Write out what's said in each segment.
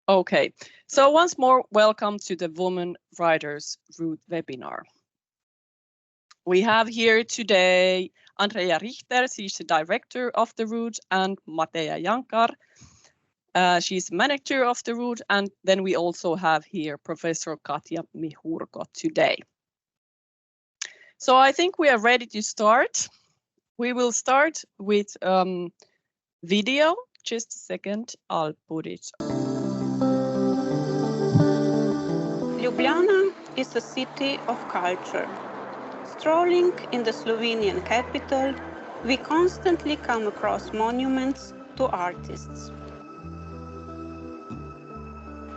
Okay, so once more, welcome to the Women Writers Root webinar. We have here today Andrea Richter, she's the director of the Root, and Mateja Jankar, she's manager of the Root, and then we also have here Professor Katja Mihurko today. So I think we are ready to start. We will start with video. Just a second, I'll put it. Ljubljana is a city of culture. Strolling in the Slovenian capital, we constantly come across monuments to artists.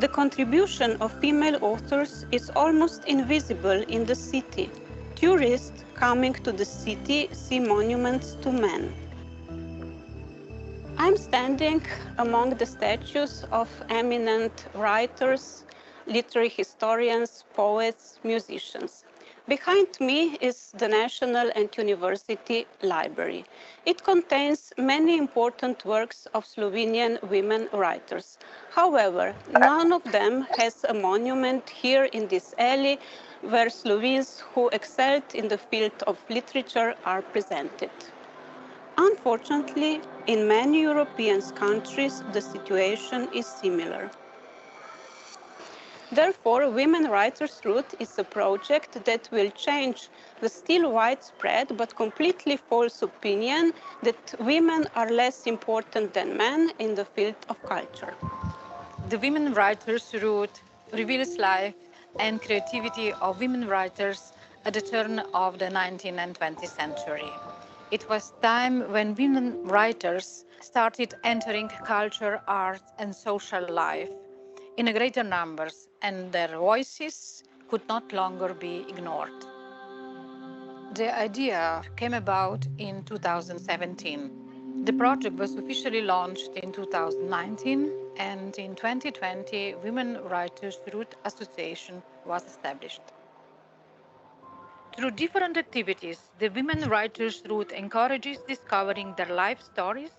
The contribution of female authors is almost invisible in the city. Tourists coming to the city see monuments to men. I'm standing among the statues of eminent writers, literary historians, poets, musicians. Behind me is the National and University Library. It contains many important works of Slovenian women writers. However, none of them has a monument here in this alley where Slovenes who excelled in the field of literature are presented. Unfortunately, in many European countries, the situation is similar. Therefore, Women Writers Root is a project that will change the still widespread but completely false opinion that women are less important than men in the field of culture. The Women Writers Root reveals life and creativity of women writers at the turn of the 19th and 20th century. It was time when women writers started entering culture, art, and social life in greater numbers, and their voices could not longer be ignored. The idea came about in 2017. The project was officially launched in 2019, and in 2020, Women Writers Root Association was established. Through different activities, the Women Writers Root encourages discovering their life stories,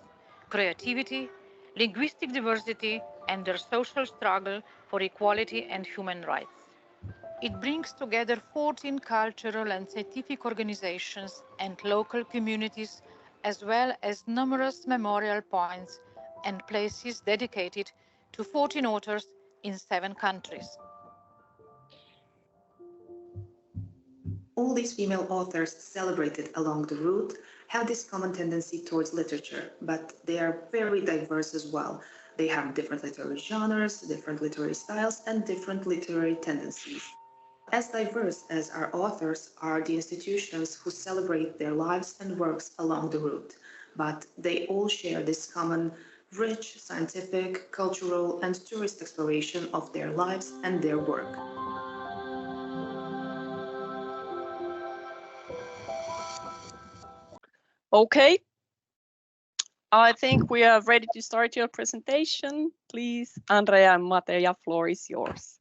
creativity, linguistic diversity, and their social struggle for equality and human rights. It brings together 14 cultural and scientific organizations and local communities, as well as numerous memorial points and places dedicated to 14 authors in 7 countries. All these female authors celebrated along the route have this common tendency towards literature, but they are very diverse as well. They have different literary genres, different literary styles, and different literary tendencies. As diverse as our authors are the institutions who celebrate their lives and works along the route, but they all share this common, rich, scientific, cultural, and tourist exploration of their lives and their work. Okay, I think we are ready to start your presentation. Please, Andrea and Mateja, floor is yours.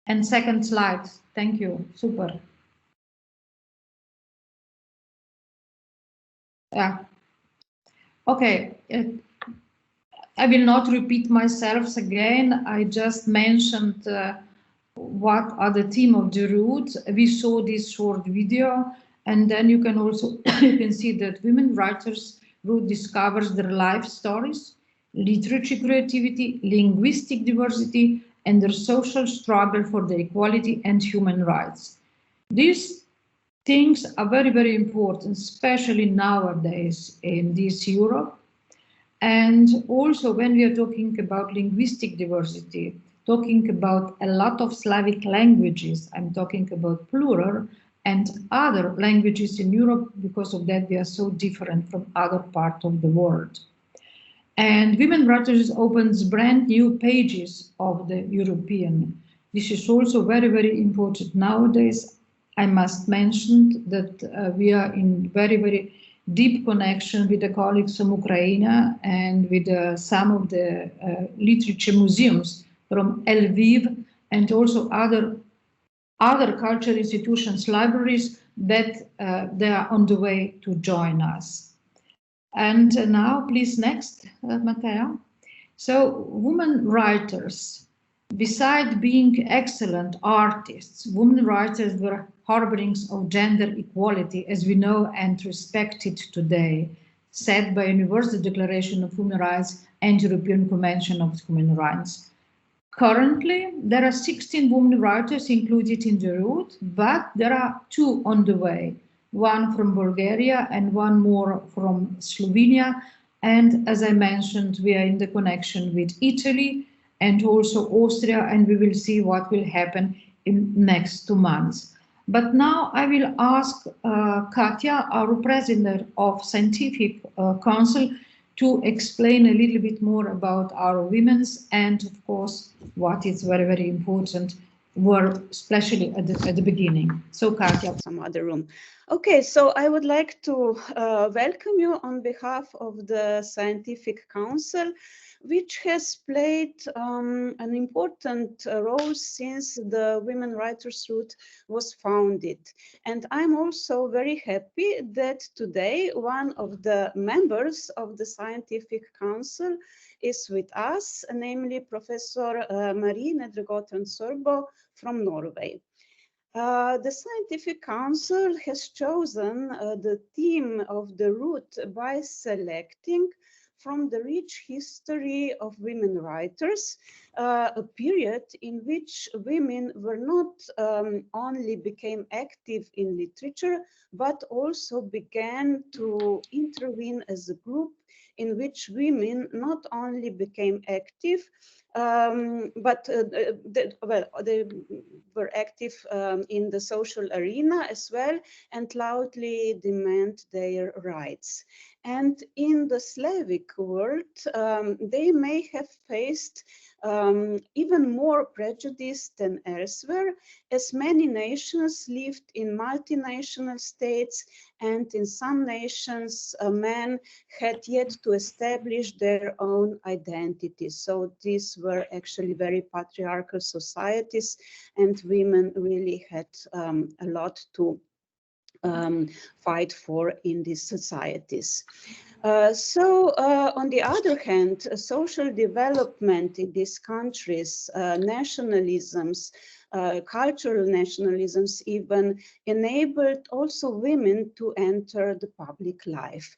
And second slide. Thank you. Super. Yeah. Okay. I will not repeat myself again. I just mentioned what are the theme of the route. We saw this short video, and then you can also you can see that Women Writers Route discovers their life stories, literature creativity, linguistic diversity, and their social struggle for the equality and human rights. These things are very, very important, especially nowadays in this Europe. And also when we are talking about linguistic diversity, talking about a lot of Slavic languages, I'm talking about plural, and other languages in Europe, because of that we are so different from other parts of the world. And Women Writers opens brand new pages of the European. This is also very, very important nowadays. I must mention that we are in very, very deep connection with the colleagues from Ukraine and with some of the literature museums from Lviv and also other cultural institutions, libraries that they are on the way to join us. And now, please, next, Mateja. So, women writers Besides being excellent artists, women writers were harborings of gender equality, as we know and respect it today, set by Universal Declaration of Human Rights and European Convention of Human Rights. Currently, there are 16 women writers included in the route, but there are 2 on the way, one from Bulgaria and one more from Slovenia. And as I mentioned, we are in the connection with Italy and also Austria, and we will see what will happen in next 2 months. But now I will ask Katja, our president of Scientific Council, to explain a little bit more about our women's and, of course, what is very, very important, were especially at the beginning. So, Katja. Some other room. Okay, so I would like to welcome you on behalf of the Scientific Council, which has played an important role since the Women Writers Route was founded. And I'm also very happy that today one of the members of the Scientific Council is with us, namely Professor Marie Nedregård-Sørbø from Norway. The Scientific Council has chosen the theme of the route by selecting from the rich history of women writers, a period in which women were not only became active in literature, but also began to intervene as a group in which women not only became active, but they were active in the social arena as well and loudly demand their rights. And in the Slavic world, they may have faced even more prejudice than elsewhere, as many nations lived in multinational states, and in some nations, men had yet to establish their own identity. So these were actually very patriarchal societies, and women really had a lot to fight for in these societies. On the other hand, social development in these countries, nationalisms, cultural nationalisms even enabled also women to enter the public life.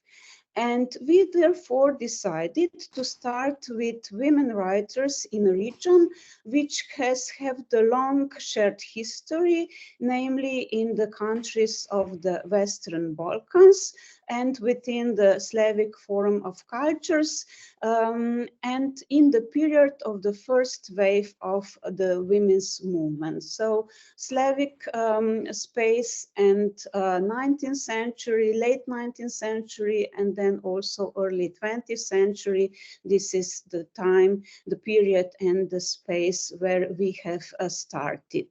And we therefore decided to start with women writers in a region which have the long shared history, namely in the countries of the Western Balkans and within the Slavic Forum of Cultures, and in the period of the first wave of the women's movement. So Slavic space and 19th century, late 19th century, and then also early 20th century. This is the time, the period and the space where we have started.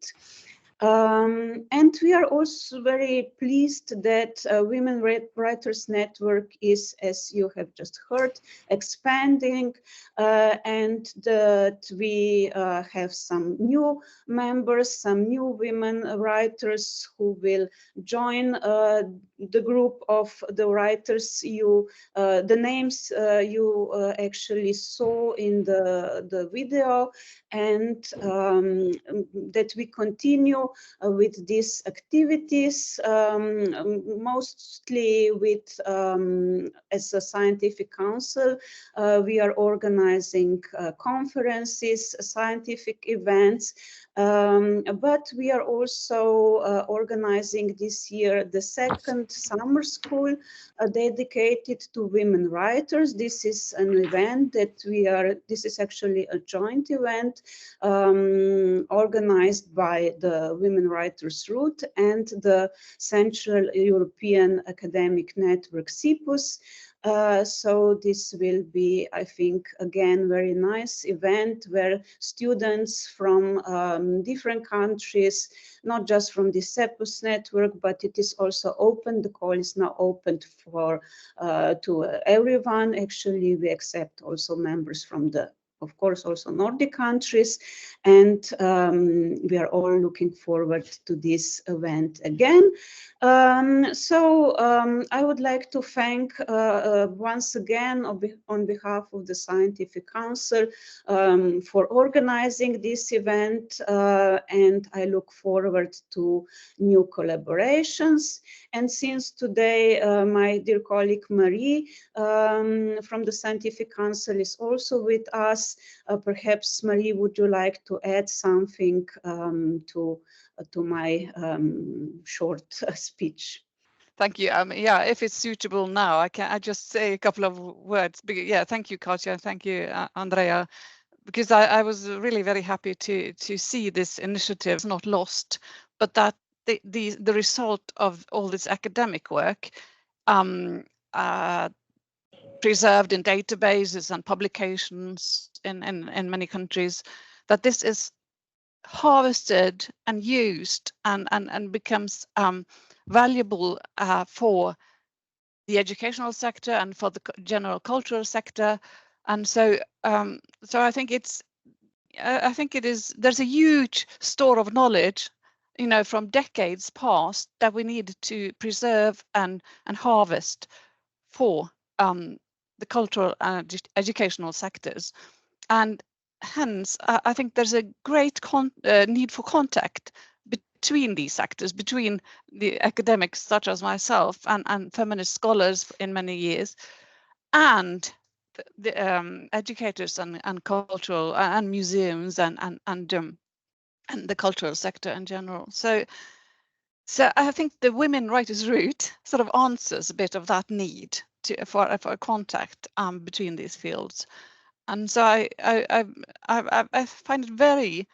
And we are also very pleased that Women Writers Network is, as you have just heard, expanding, and that we have some new members, some new women writers who will join the group of the writers. The names you actually saw in the video, and that we continue with these activities, mostly with, as a Scientific Council, we are organizing conferences, scientific events, but we are also organizing this year the second summer school dedicated to women writers. This is an event that this is actually a joint event organized by the Women Writers Route and the Central European Academic Network, CIPUS. So this will be, I think, again, very nice event where students from different countries, not just from the CEPUS network, but it is also open. The call is now open to everyone. Actually, we accept also members from the of course, also Nordic countries. And we are all looking forward to this event again. I would like to thank once again on behalf of the Scientific Council for organizing this event, and I look forward to new collaborations. And since today my dear colleague Marie from the Scientific Council is also with us, perhaps Marie, would you like to add something to my short speech? Thank you. Yeah, if it's suitable now, I just say a couple of words. Yeah, thank you, Katja. Thank you, Andrea, because I was really very happy to see this initiative is not lost, but that the result of all this academic work preserved in databases and publications in many countries, that this is harvested and used and becomes valuable for the educational sector and for the general cultural sector. And so I think there's a huge store of knowledge, you know, from decades past that we need to preserve and harvest for the cultural and educational sectors. And hence, I think there's a great need for contact between these sectors, between the academics such as myself and feminist scholars in many years, and the educators and cultural and museums and the cultural sector in general. So I think the Women Writers Route sort of answers a bit of that need for contact between these fields. And so I find it very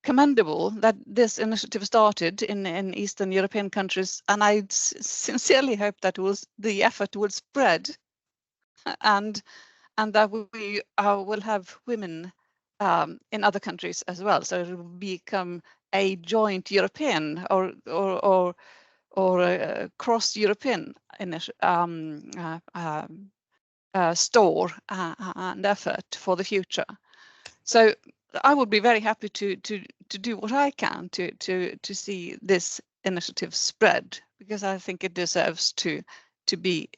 commendable that this initiative started in Eastern European countries, and I sincerely hope that the effort will spread, and that we will have women in other countries as well. So it will become a joint European or cross-European store and effort for the future. So I would be very happy to do what I can to see this initiative spread, because I think it deserves to be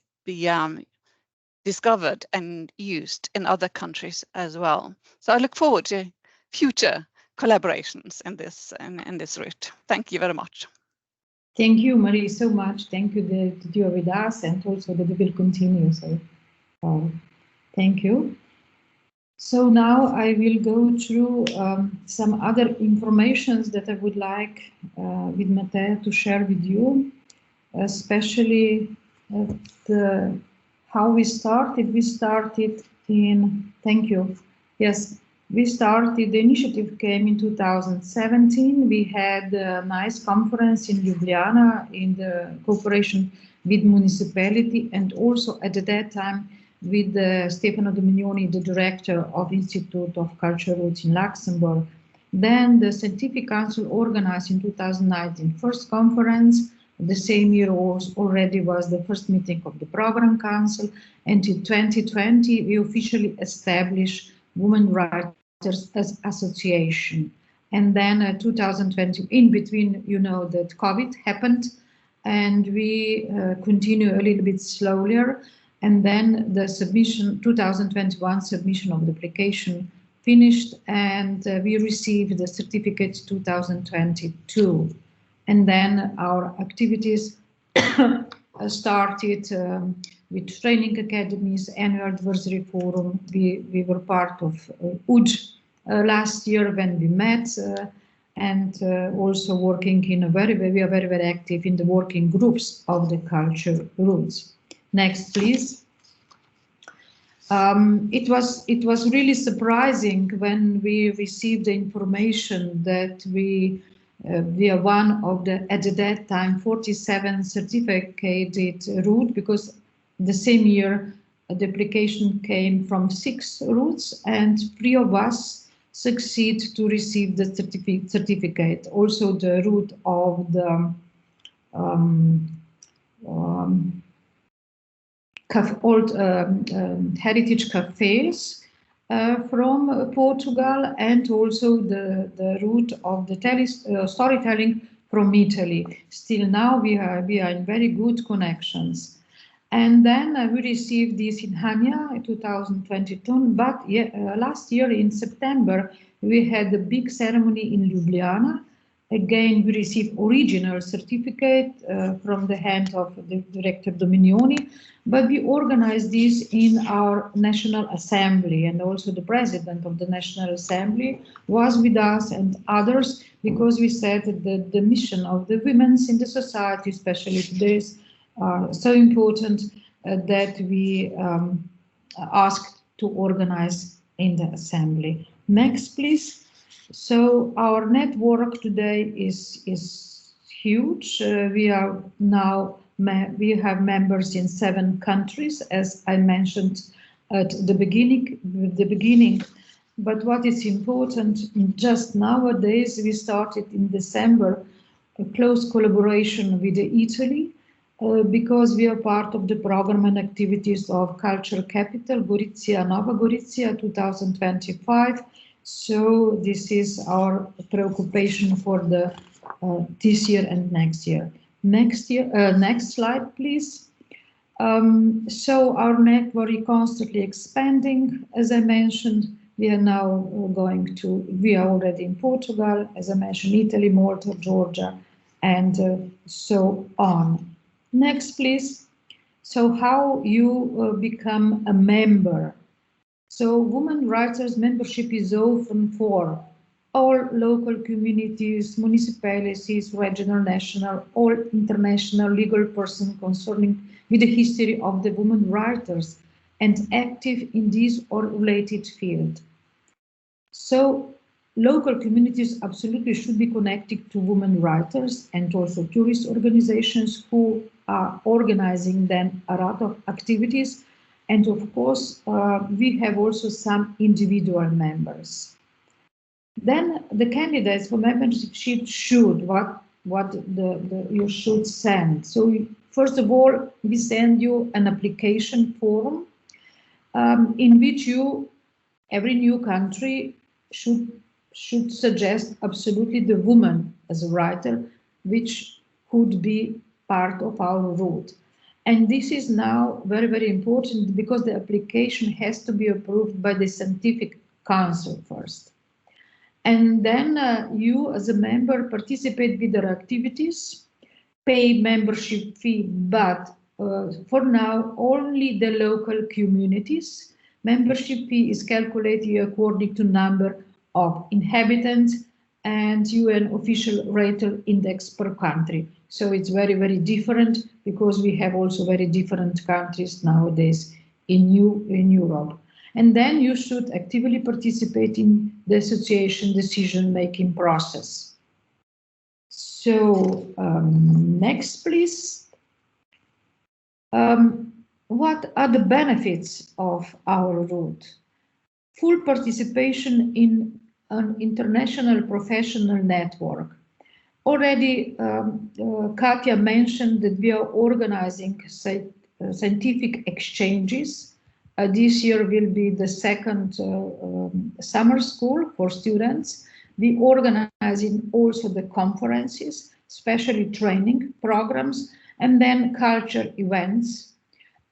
discovered and used in other countries as well. So I look forward to future collaborations in this route. Thank you very much. Thank you, Marie, so much. Thank you that you are with us, and also that you will continue. So thank you. So now I will go through some other informations that I would like with Matea to share with you, especially how we started. We started in, thank you, yes, we started, the initiative came in 2017. We had a nice conference in Ljubljana in the cooperation with municipality, and also at that time with Stefano Domignoni, the director of Institute of Cultural Roots in Luxembourg. Then the Scientific Council organized in 2019 first conference. The same year already was the first meeting of the Program Council, and in 2020 we officially established Women Writers as Association. And then 2020, in between, you know, that COVID happened, and we continue a little bit slower. And then the submission, 2021 submission of the application finished, and we received the certificate 2022. And then our activities started with training academies, annual advisory forum. We were part of UJ last year when we met, and also working in we are very active in the working groups of the culture roots. Next, please. It was really surprising when we received the information that we are one of the, at that time, 47 certificated route, because the same year the application came from 6 routes, and 3 of us succeed to receive the certificate. Also the route of the old heritage cafes, from Portugal, and also the route of the storytelling from Italy. Still now we are in very good connections. And then we received this in Hania in 2022, but last year in September we had a big ceremony in Ljubljana. Again, we received original certificate from the hand of the Director Dominioni, but we organized this in our National Assembly, and also the President of the National Assembly was with us and others, because we said that the mission of the women in the society, especially today, are so important that we asked to organize in the Assembly. Next, please. So our network today is huge. We have members in 7 countries, as I mentioned at the beginning. But what is important, just nowadays, we started in December a close collaboration with Italy, because we are part of the program and activities of Culture Capital Gorizia Nova Gorizia 2025. So this is our preoccupation for the this year and next year. Next slide, please. So our network is constantly expanding. As I mentioned, we are now we are already in Portugal, as I mentioned, Italy, Malta, Georgia, and so on. Next, please. So how you become a member? So Women Writers membership is open for all local communities, municipalities, regional, national, all international legal person concerning with the history of the women writers and active in this or related field. So local communities absolutely should be connected to women writers and also tourist organizations who are organizing then a lot of activities. And of course, we have also some individual members. Then the candidates for membership should, you should send. So first of all, we send you an application form in which every new country should suggest absolutely the woman as a writer, which could be part of our route. And this is now very, very important because the application has to be approved by the scientific council first. And then you as a member participate with their activities, pay membership fee, but for now only the local communities. Membership fee is calculated according to number of inhabitants and UN official rater index per country. So it's very, very different because we have also very different countries nowadays in Europe. And then you should actively participate in the association decision-making process. So next, please. What are the benefits of our route? Full participation in an international professional network. Already, Katja mentioned that we are organizing scientific exchanges. This year will be the second summer school for students. We organizing also the conferences, especially training programs, and then culture events.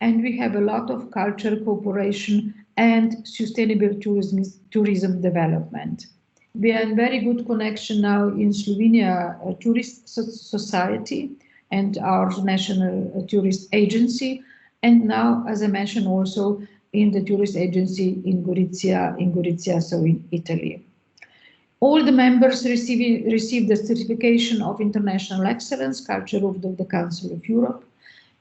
And we have a lot of cultural cooperation and sustainable tourism development. We are in very good connection now in Slovenia Tourist Society and our National Tourist Agency. And now, as I mentioned, also in the tourist agency in Gorizia, so in Italy. All the members receive the certification of international excellence, culture of the Council of Europe.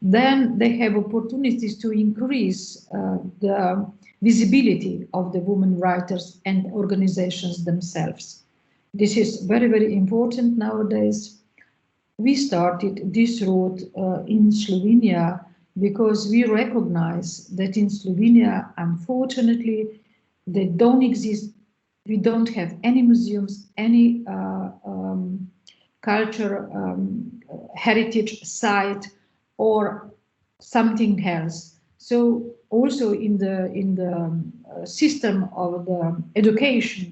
Then they have opportunities to increase the visibility of the women writers and organizations themselves. This is very, very important nowadays. We started this route in Slovenia because we recognize that in Slovenia, unfortunately, they don't exist. We don't have any museums, any culture heritage site or something else. So also in the system of the education,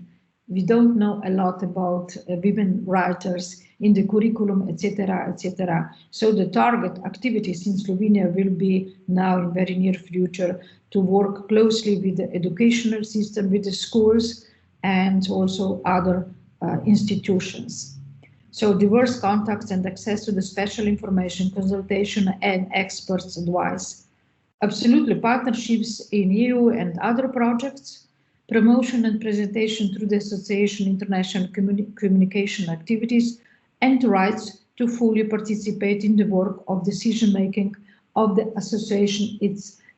we don't know a lot about women writers in the curriculum, etc., etc. So the target activities in Slovenia will be now in very near future to work closely with the educational system, with the schools, and also other institutions. So diverse contacts and access to the special information, consultation, and experts' advice. Absolutely, partnerships in EU and other projects, promotion and presentation through the association international communication activities, and rights to fully participate in the work of decision-making of the association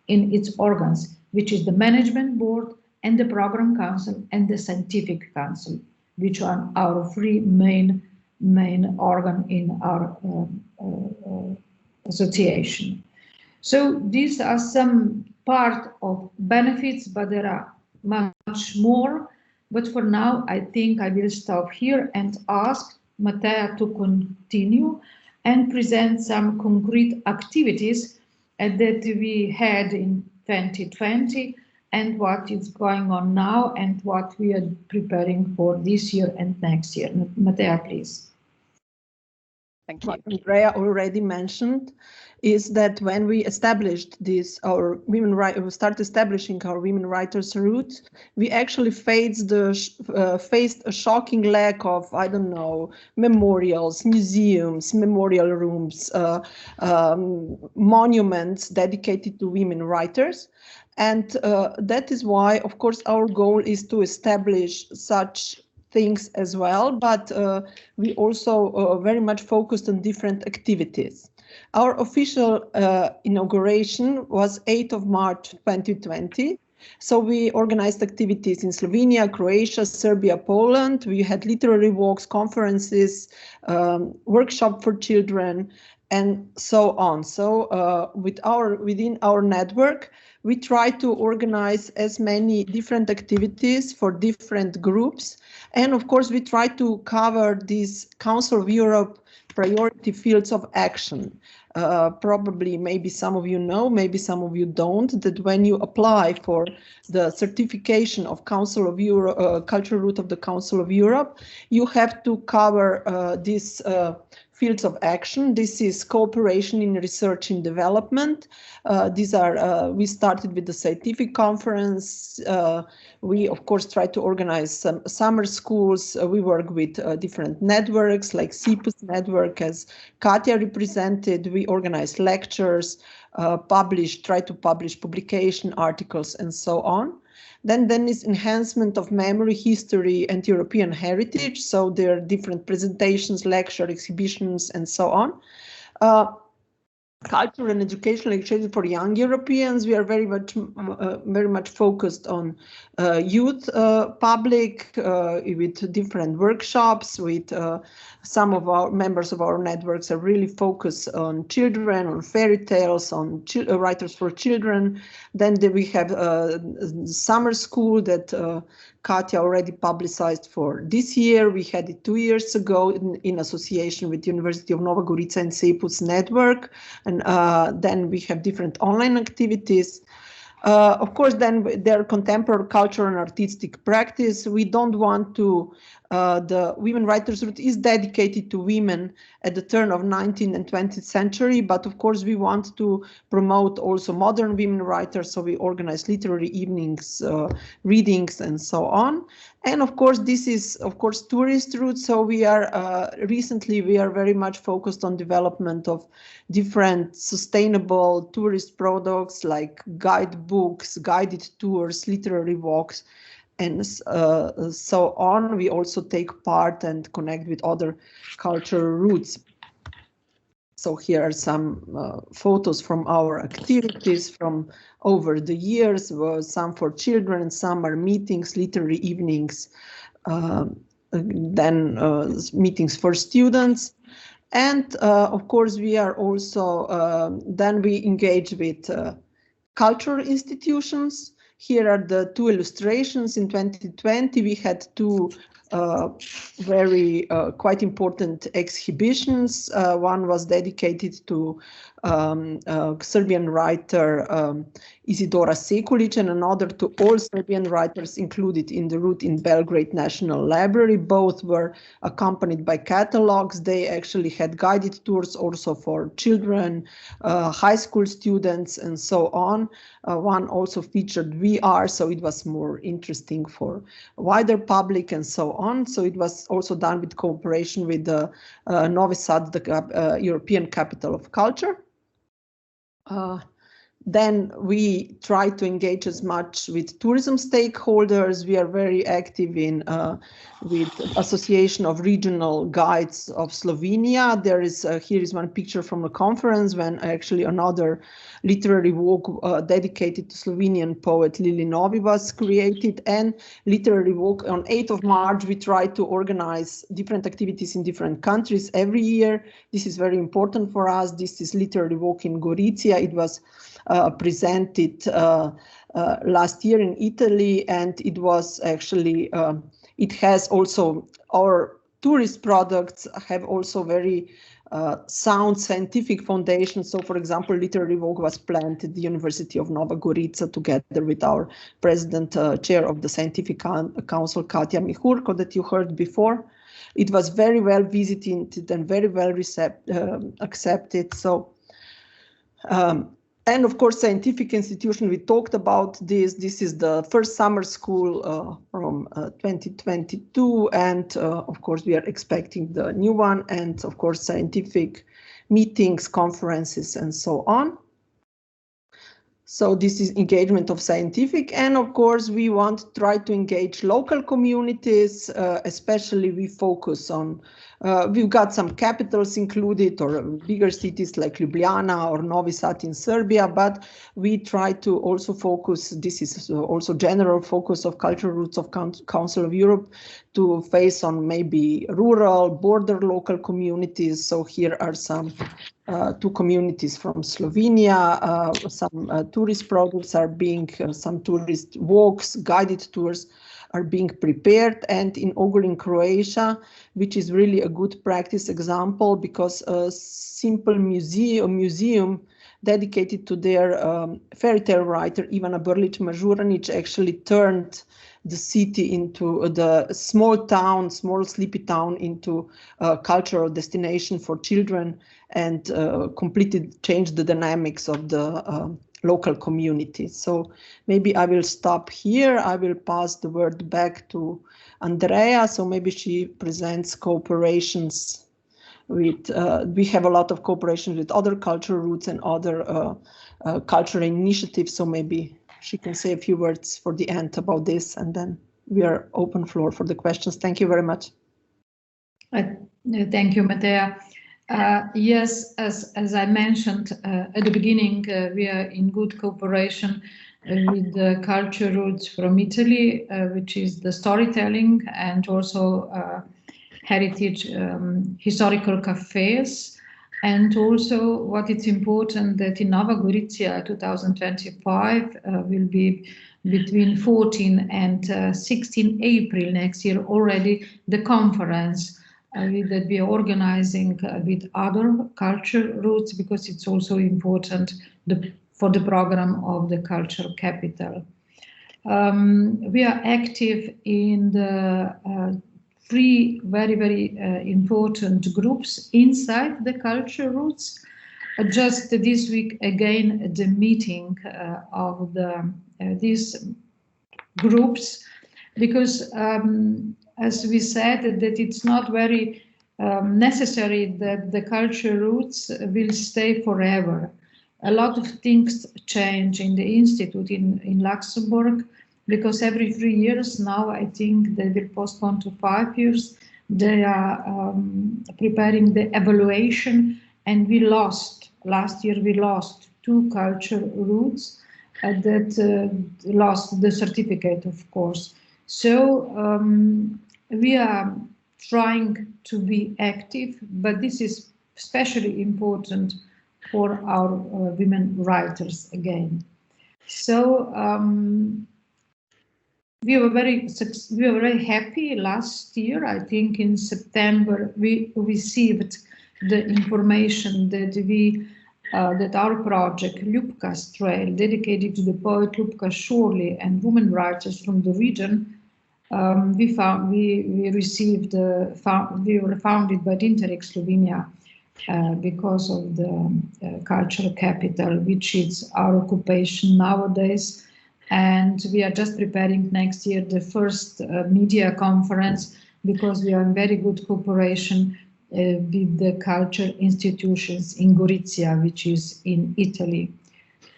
in its organs, which is the management board and the program council and the scientific council, which are our three main organ in our association. So these are some part of benefits, but there are much more. But for now, I think I will stop here and ask Matea to continue and present some concrete activities that we had in 2020 and what is going on now and what we are preparing for this year and next year. Matea, please. Thank you. What Andrea already mentioned is that when we established this, we started establishing our women writers route, we actually faced a shocking lack of, I don't know, memorials, museums, memorial rooms, monuments dedicated to women writers. And that is why, of course, our goal is to establish such things as well, but we also very much focused on different activities. Our official inauguration was 8th of March 2020. So we organized activities in Slovenia, Croatia, Serbia, Poland. We had literary walks, conferences, workshop for children, and so on. So within our network, we try to organize as many different activities for different groups. And of course, we try to cover these Council of Europe priority fields of action. Probably, maybe some of you know, maybe some of you don't, that when you apply for the certification of Council of Europe, Cultural Route of the Council of Europe, you have to cover these fields of action. This is cooperation in research and development. These are, we started with the scientific conference. We, of course, try to organize some summer schools. We work with different networks like CIPUS network, as Katja represented. We organize lectures, try to publish publication articles, and so on. Then is enhancement of memory, history, and European heritage. So there are different presentations, lecture, exhibitions, and so on. Cultural and educational exchange for young Europeans. We are very much focused on youth public with different workshops. With some of our members of our networks are really focused on children, on fairy tales, on writers for children. Then we have summer school that Katja already publicized for this year. We had it 2 years ago in association with the University of Nova Gorica and CIPUS network. And then we have different online activities. Of course, then there are contemporary cultural and artistic practice. We don't want to, the Women Writers Route is dedicated to women at the turn of 19th and 20th century, but of course we want to promote also modern women writers, so we organize literary evenings, readings, and so on. And of course, this is, of course, tourist route, so we are, recently we are very much focused on development of different sustainable tourist products like guidebooks, guided tours, literary walks, and so on. We also take part and connect with other cultural routes. So here are some photos from our activities from over the years, some for children, some are meetings, literary evenings, then meetings for students. And of course, we are also, then we engage with cultural institutions. Here are the two illustrations. In 2020, we had two very quite important exhibitions. One was dedicated to Serbian writer Isidora Sekulic, and another to all Serbian writers included in the route in Belgrade National Library. Both were accompanied by catalogs. They actually had guided tours also for children, high school students, and so on. One also featured VR, so it was more interesting for wider public and so on. So it was also done with cooperation with Novi Sad, the European Capital of Culture. Then we try to engage as much with tourism stakeholders. We are very active in with Association of Regional Guides of Slovenia. There is here is one picture from a conference when actually another literary walk dedicated to Slovenian poet Lili Novi was created, and literary walk on 8th of March. We try to organize different activities in different countries every year. This is very important for us. This is literary walk in Gorizia. It was presented last year in Italy, and it was actually it has also, our tourist products have also very sound scientific foundation. So, for example, literary walk was planned at the University of Nova Gorica together with our president, chair of the Scientific Council, Katja Mihurko, that you heard before. It was very well visited and very well accepted. So. And of course, scientific institution, we talked about this. This is the first summer school from 2022. And of course, we are expecting the new one. And of course, scientific meetings, conferences, and so on. So this is engagement of scientific. And of course, we want to try to engage local communities, especially we focus on, we've got some capitals included or bigger cities like Ljubljana or Novi Sad in Serbia, but we try to also focus, this is also general focus of Cultural Roots of Council of Europe, to face on maybe rural, border local communities. So here are some two communities from Slovenia. Some tourist products are being, some tourist walks, guided tours are being prepared, and in Ogulin in Croatia, which is really a good practice example, because a simple museum dedicated to their fairy tale writer Ivana Brlić-Mažuranić actually turned the city into the small town, small sleepy town, into a cultural destination for children, and completely changed the dynamics of the local community. So maybe I will stop here. I will pass the word back to Andrea. So maybe she presents cooperations with, we have a lot of cooperation with other cultural roots and other cultural initiatives. So maybe she can say a few words for the end about this, and then we are open floor for the questions. Thank you very much. Thank you, Matea. Yes, as I mentioned at the beginning, we are in good cooperation with the Culture Roots from Italy, which is the storytelling and also heritage historical cafes. And also what it's important that in Nova Gorica 2025 will be between 14 and 16 April next year already the conference that we are organizing with other culture roots, because it's also important for the program of the cultural capital. We are active in the three very important groups inside the culture roots. Just this week again, the meeting of these groups, because as we said, that it's not very necessary that the culture roots will stay forever. A lot of things change in the institute in Luxembourg, because every 3 years now, I think they will postpone to 5 years. They are preparing the evaluation, and we lost, last year we lost 2 culture roots that lost the certificate, of course. So we are trying to be active, but this is especially important for our women writers again. So we were very happy last year. I think in September we received the information that that our project Ljubka's Trail, dedicated to the poet Ljubka Šorli and women writers from the region, we were founded by Interreg Slovenia because of the cultural capital, which is our occupation nowadays. And we are just preparing next year the first media conference, because we are in very good cooperation with the cultural institutions in Gorizia, which is in Italy.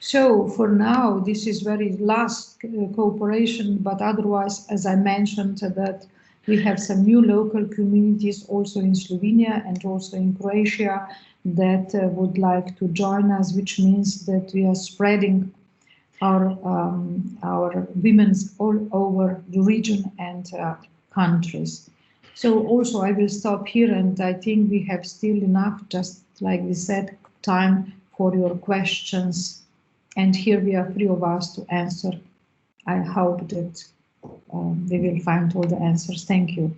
So for now, this is very last cooperation, but otherwise, as I mentioned, that we have some new local communities also in Slovenia and also in Croatia that would like to join us, which means that we are spreading our women's all over the region and countries. So also I will stop here, and I think we have still enough, just like we said, time for your questions. And here we are, 3 of us, to answer. I hope that we will find all the answers. Thank you.